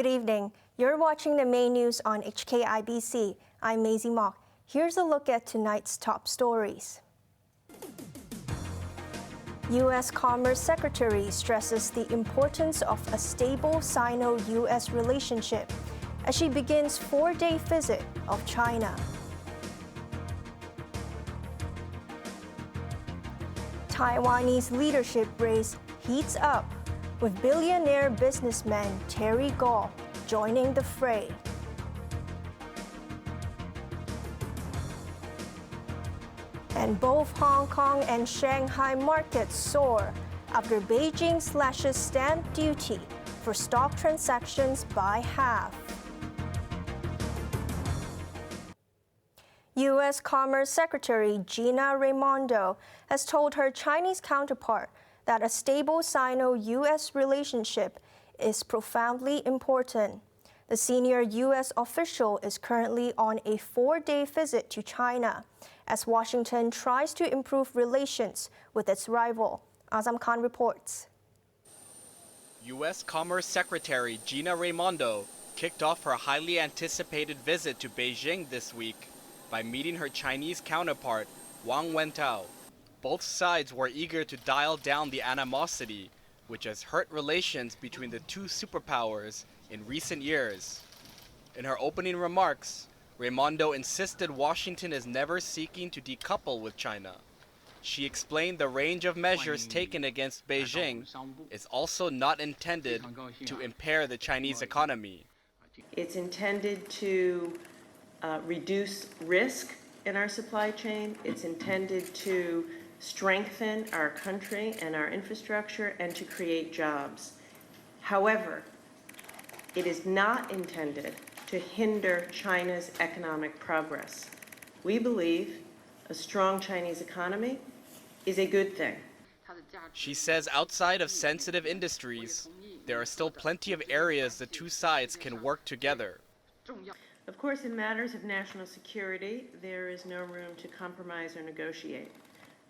evening. You're watching the main news on HKIBC. I'm Maisy Mok. Here's a look at tonight's top stories. U.S. Commerce Secretary stresses the importance of a stable Sino-US relationship as she begins four-day visit of China. Taiwanese leadership race heats up, with billionaire businessman Terry Gou joining the fray. And both Hong Kong and Shanghai markets soar after Beijing slashes stamp duty for stock transactions by half. U.S. Commerce Secretary Gina Raimondo has told her Chinese counterpart that a stable Sino-US relationship is profoundly important. The senior U.S. official is currently on a four-day visit to China as Washington tries to improve relations with its rival. Azam Khan reports. U.S. Commerce Secretary Gina Raimondo kicked off her highly anticipated visit to Beijing this week by meeting her Chinese counterpart, Wang Wentao. Both sides were eager to dial down the animosity, which has hurt relations between the two superpowers in recent years. In her opening remarks, Raimondo insisted Washington is never seeking to decouple with China. She explained the range of measures taken against Beijing is also not intended to impair the Chinese economy. It's intended to reduce risk in our supply chain. It's intended to strengthen our country and our infrastructure and to create jobs. However, it is not intended to hinder China's economic progress. We believe a strong Chinese economy is a good thing. She says outside of sensitive industries, there are still plenty of areas the two sides can work together. Of course, in matters of national security, there is no room to compromise or negotiate.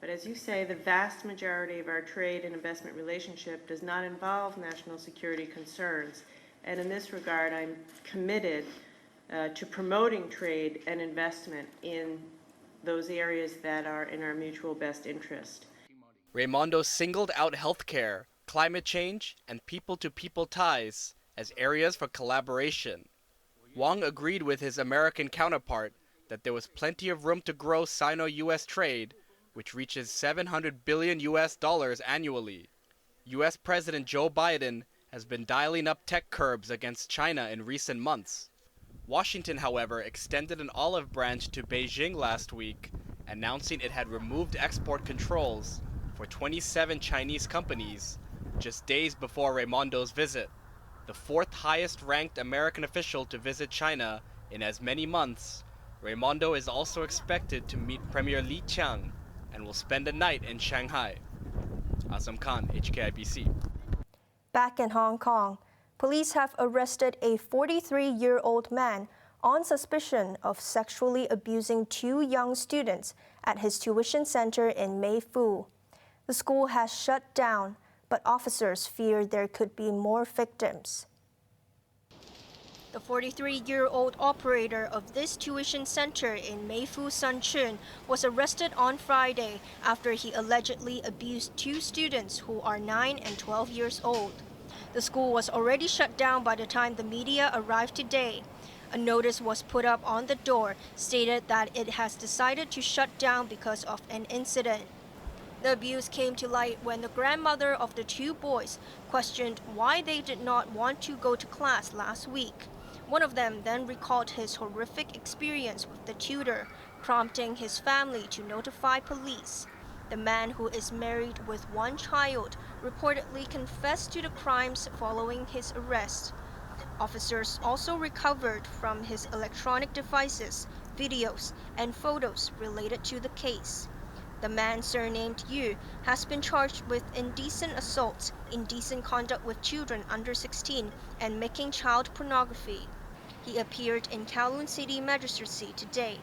But as you say, the vast majority of our trade and investment relationship does not involve national security concerns. And in this regard, I'm committed to promoting trade and investment in those areas that are in our mutual best interest. Raimondo singled out healthcare, climate change, and people-to-people ties as areas for collaboration. Wang agreed with his American counterpart that there was plenty of room to grow Sino-US trade, which reaches $700 billion annually. U.S. President Joe Biden has been dialing up tech curbs against China in recent months. Washington, however, extended an olive branch to Beijing last week, announcing it had removed export controls for 27 Chinese companies just days before Raimondo's visit, the fourth highest-ranked American official to visit China in as many months. Raimondo is also expected to meet Premier Li Qiang and will spend a night in Shanghai. Azam Khan, HKIBC. Back in Hong Kong, police have arrested a 43-year-old man on suspicion of sexually abusing two young students at his tuition center in Mei Fu. The school has shut down, but officers fear there could be more victims. The 43-year-old operator of this tuition center in Meifu Sanchun was arrested on Friday after he allegedly abused two students who are 9 and 12 years old. The school was already shut down by the time the media arrived today. A notice was put up on the door stated that it has decided to shut down because of an incident. The abuse came to light when the grandmother of the two boys questioned why they did not want to go to class last week. One of them then recalled his horrific experience with the tutor, prompting his family to notify police. The man, who is married with one child, reportedly confessed to the crimes following his arrest. Officers also recovered from his electronic devices, videos, and photos related to the case. The man, surnamed Yu, has been charged with indecent assault, indecent conduct with children under 16, and making child pornography. He appeared in Kowloon City Magistracy today.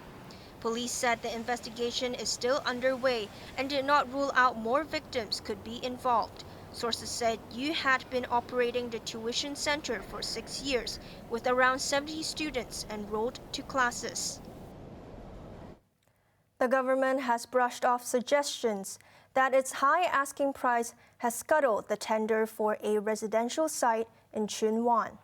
Police said the investigation is still underway and did not rule out more victims could be involved. Sources said Yu had been operating the tuition center for 6 years, with around 70 students enrolled to classes. The government has brushed off suggestions that its high asking price has scuttled the tender for a residential site in Chunwan.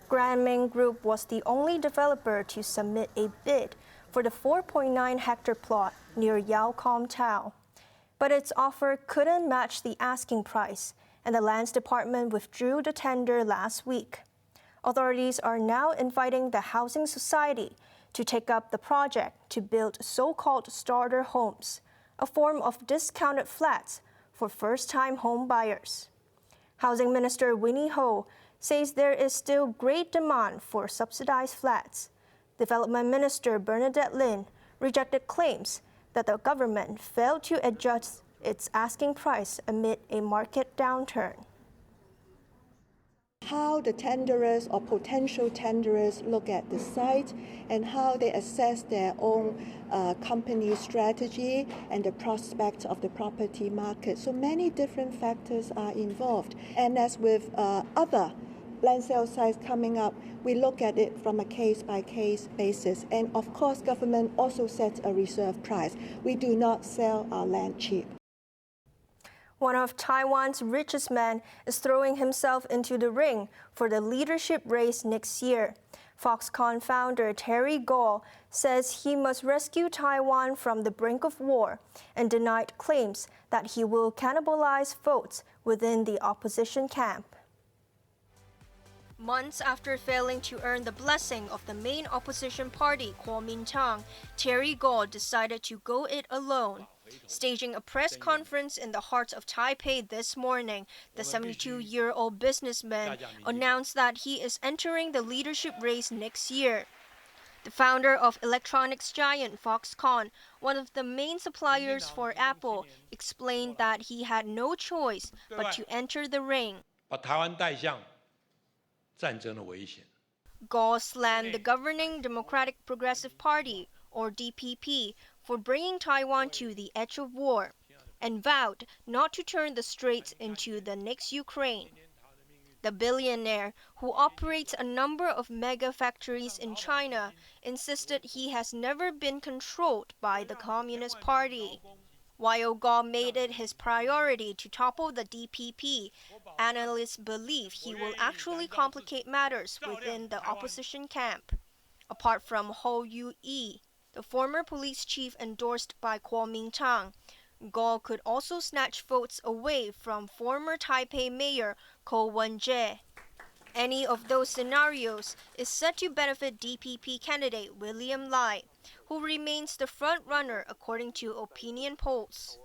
Grandming Group was the only developer to submit a bid for the 4.9-hectare plot near Yaokom Town. But its offer couldn't match the asking price, and the Lands Department withdrew the tender last week. Authorities are now inviting the Housing Society to take up the project to build so-called starter homes, a form of discounted flats for first-time home buyers. Housing Minister Winnie Ho says there is still great demand for subsidized flats. Development Minister Bernadette Lin rejected claims that the government failed to adjust its asking price amid a market downturn. How the tenderers or potential tenderers look at the site and how they assess their own company strategy and the prospect of the property market. So many different factors are involved. And as with other land sale sites coming up, we look at it from a case-by-case basis. And of course, government also sets a reserve price. We do not sell our land cheap. One of Taiwan's richest men is throwing himself into the ring for the leadership race next year. Foxconn founder Terry Gou says he must rescue Taiwan from the brink of war and denied claims that he will cannibalize votes within the opposition camp. Months after failing to earn the blessing of the main opposition party, Kuomintang, Terry Gou decided to go it alone. Staging a press conference in the heart of Taipei this morning, the 72-year-old businessman announced that he is entering the leadership race next year. The founder of electronics giant Foxconn, one of the main suppliers for Apple, explained that he had no choice but to enter the ring. Gou slammed the governing Democratic Progressive Party, or DPP, for bringing Taiwan to the edge of war, and vowed not to turn the straits into the next Ukraine. The billionaire, who operates a number of mega factories in China, insisted he has never been controlled by the Communist Party. While Gou made it his priority to topple the DPP, analysts believe he will actually complicate matters within the opposition camp. Apart from Hou Yu-yi, the former police chief endorsed by Kuomintang, Gou could also snatch votes away from former Taipei Mayor Ko Wen-je. Any of those scenarios is set to benefit DPP candidate William Lai, who remains the front-runner according to opinion polls.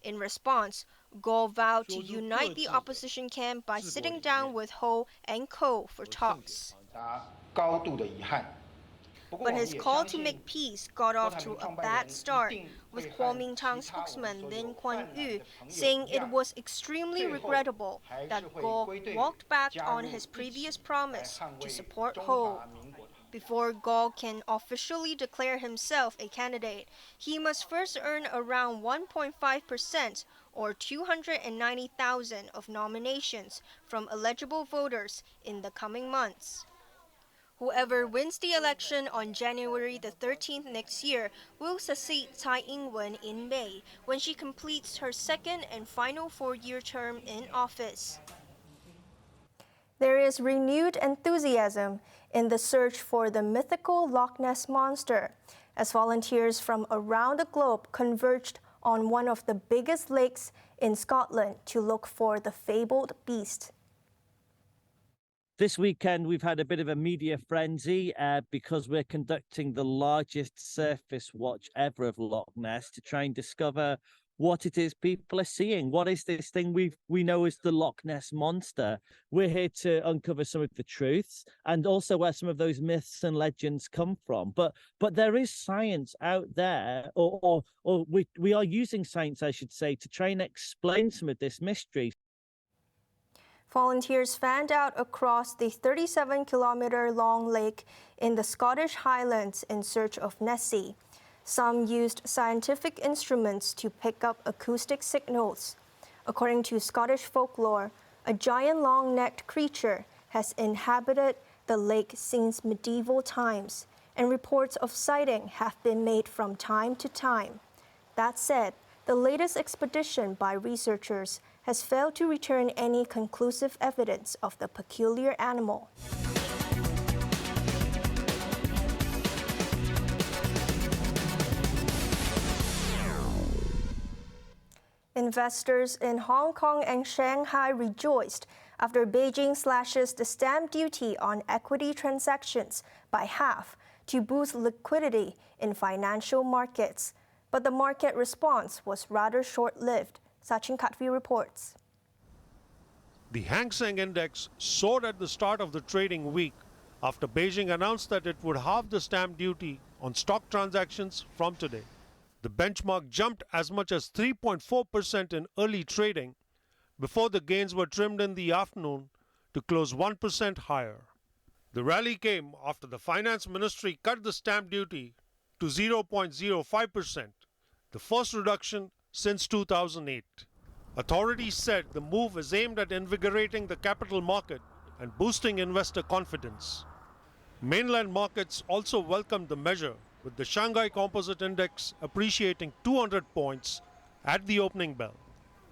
In response, Gou vowed to unite the opposition camp by sitting down with Ho and Ko for talks. But his call to make peace got off to a bad start, with Kuomintang spokesman Lin Kuan-yu saying it was extremely regrettable that Gou walked back on his previous promise to support Ho. Before Gou can officially declare himself a candidate, he must first earn around 1.5% or 290,000 of nominations from eligible voters in the coming months. Whoever wins the election on January the 13th next year will succeed Tsai Ing-wen in May when she completes her second and final 4-year term in office. There is renewed enthusiasm in the search for the mythical Loch Ness Monster, as volunteers from around the globe converged on one of the biggest lakes in Scotland to look for the fabled beast. This weekend, we've had a bit of a media frenzy because we're conducting the largest surface watch ever of Loch Ness to try and discover what it is people are seeing. What is this thing we know as the Loch Ness Monster? We're here to uncover some of the truths and also where some of those myths and legends come from. But there is science out there, or we are using science, I should say, to try and explain some of this mystery. Volunteers fanned out across the 37-kilometer-long lake in the Scottish Highlands in search of Nessie. Some used scientific instruments to pick up acoustic signals. According to Scottish folklore, a giant long-necked creature has inhabited the lake since medieval times, and reports of sighting have been made from time to time. That said, the latest expedition by researchers has failed to return any conclusive evidence of the peculiar animal. Investors in Hong Kong and Shanghai rejoiced after Beijing slashes the stamp duty on equity transactions by half to boost liquidity in financial markets. But the market response was rather short-lived. Sachin Katvi reports. The Hang Seng Index soared at the start of the trading week after Beijing announced that it would halve the stamp duty on stock transactions from today. The benchmark jumped as much as 3.4% in early trading before the gains were trimmed in the afternoon to close 1% higher. The rally came after the Finance Ministry cut the stamp duty to 0.05%, the first reduction since 2008. Authorities said the move is aimed at invigorating the capital market and boosting investor confidence. Mainland markets also welcomed the measure, with the Shanghai Composite Index appreciating 200 points at the opening bell.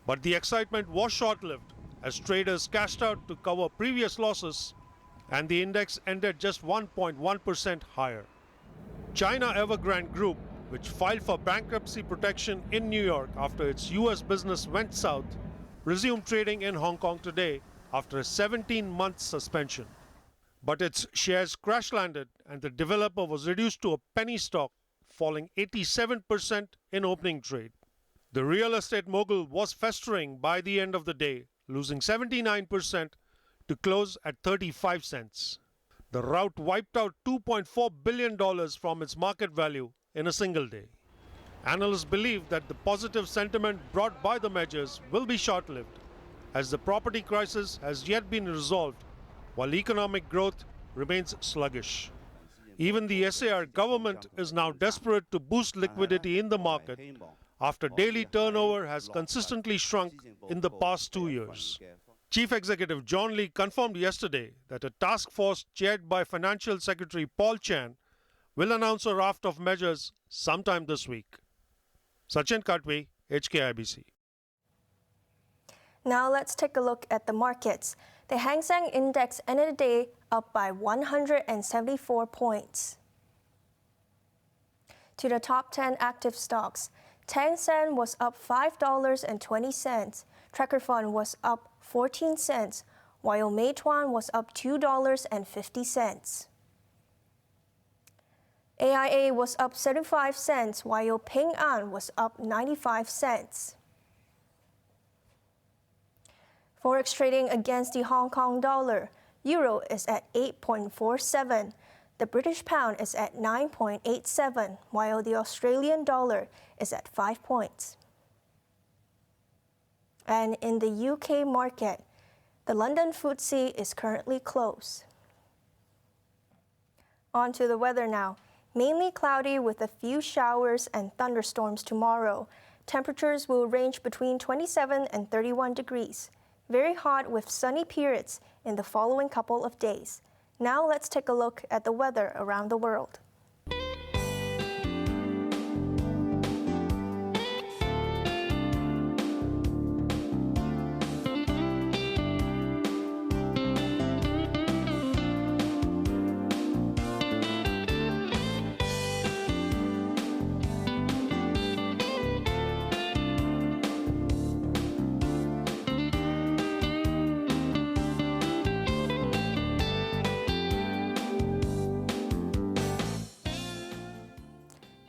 But the excitement was short-lived as traders cashed out to cover previous losses, and the index ended just 1.1% higher. China Evergrande Group, which filed for bankruptcy protection in New York after its US business went south, resumed trading in Hong Kong today after a 17-month suspension. But its shares crash-landed and the developer was reduced to a penny stock, falling 87% in opening trade. The real estate mogul was festering by the end of the day, losing 79% to close at 35 cents. The rout wiped out $2.4 billion from its market value in a single day. Analysts believe that the positive sentiment brought by the measures will be short-lived, as the property crisis has yet been resolved while economic growth remains sluggish. Even the SAR government is now desperate to boost liquidity in the market after daily turnover has consistently shrunk in the past 2 years. Chief Executive John Lee confirmed yesterday that a task force chaired by Financial Secretary Paul Chan will announce a raft of measures sometime this week. Sachin Katvi, HKIBC. Now let's take a look at the markets. The Hang Seng Index ended the day up by 174 points. To the top 10 active stocks, Tencent was up $5.20, Tracker Fund was up 14 cents, while Meituan was up $2.50. AIA was up 75 cents, while Ping An was up 95 cents. Forex trading against the Hong Kong dollar. Euro is at 8.47. The British pound is at 9.87, while the Australian dollar is at 5 points. And in the UK market, the London FTSE is currently closed. On to the weather now. Mainly cloudy with a few showers and thunderstorms tomorrow. Temperatures will range between 27 and 31 degrees. Very hot with sunny periods in the following couple of days. Now let's take a look at the weather around the world.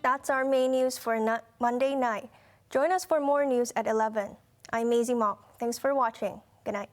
That's our main news for Monday night. Join us for more news at 11. I'm Maisy Mok. Thanks for watching. Good night.